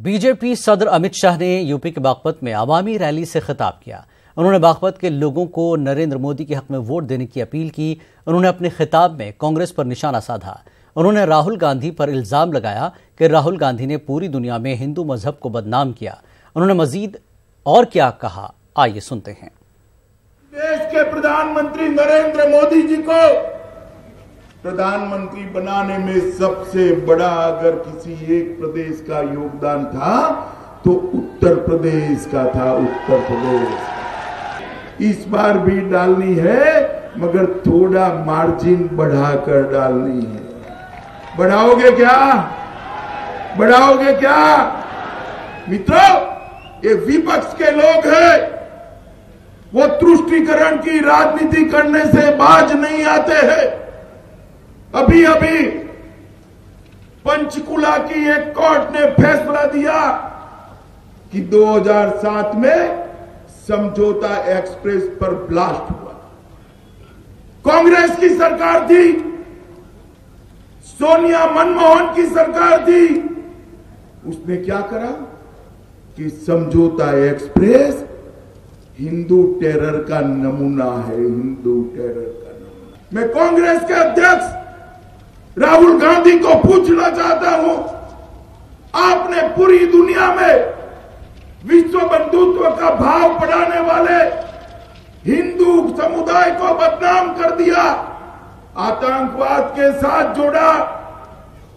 BJP सदर अमित शाह ने UP के बागपत में आवामी रैली से खिताब किया। उन्होंने बागपत के लोगों को नरेंद्र मोदी के हक में वोट देने की अपील की। उन्होंने अपने खिताब में कांग्रेस पर निशाना साधा। उन्होंने राहुल गांधी पर इल्जाम लगाया कि राहुल गांधी ने पूरी दुनिया में हिंदू मजहब को बदनाम किया। उन्होंने मजीद और क्या कहा, आइए सुनते हैं। देश के प्रधानमंत्री नरेंद्र मोदी जी को प्रधानमंत्री बनाने में सबसे बड़ा अगर किसी एक प्रदेश का योगदान था तो उत्तर प्रदेश का था। उत्तर प्रदेश इस बार भी डालनी है, मगर थोड़ा मार्जिन बढ़ाकर डालनी है। बढ़ाओगे क्या? बढ़ाओगे क्या? मित्रों, ये विपक्ष के लोग हैं, वो तुष्टीकरण की राजनीति करने से बाज नहीं आते हैं। अभी अभी पंचकुला की एक कोर्ट ने फैसला दिया कि 2007 में समझौता एक्सप्रेस पर ब्लास्ट हुआ। कांग्रेस की सरकार थी, सोनिया मनमोहन की सरकार थी। उसने क्या करा कि समझौता एक्सप्रेस हिंदू टेरर का नमूना है। हिंदू टेरर का नमूना। मैं कांग्रेस के अध्यक्ष राहुल गांधी को पूछना चाहता हूं, आपने पूरी दुनिया में विश्व बंधुत्व का भाव बढ़ाने वाले हिंदू समुदाय को बदनाम कर दिया, आतंकवाद के साथ जोड़ा।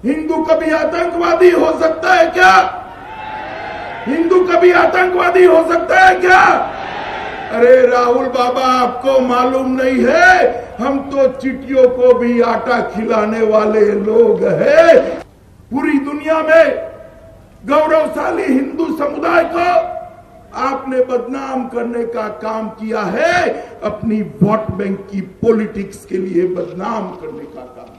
हिंदू कभी आतंकवादी हो सकता है क्या? हिंदू कभी आतंकवादी हो सकता है क्या? अरे राहुल बाबा, आपको मालूम नहीं है, हम तो चिट्टियों को भी आटा खिलाने वाले लोग हैं। पूरी दुनिया में गौरवशाली हिंदू समुदाय को आपने बदनाम करने का काम किया है, अपनी वोट बैंक की पॉलिटिक्स के लिए बदनाम करने का काम।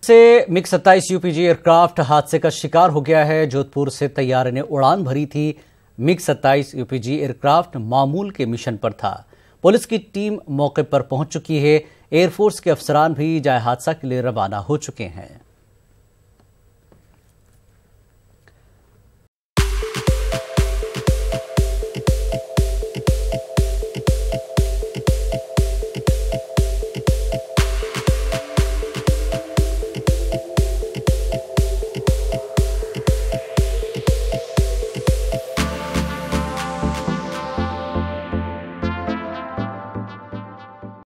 से मिग 27 यूपीजी एयरक्राफ्ट हादसे का शिकार हो गया है। जोधपुर से तैयारे ने उड़ान भरी थी। मिग 27 यूपीजी एयरक्राफ्ट मामूल के मिशन पर था। पुलिस की टीम मौके पर पहुंच चुकी है। एयरफोर्स के अफसरान भी जाए हादसा के लिए रवाना हो चुके हैं।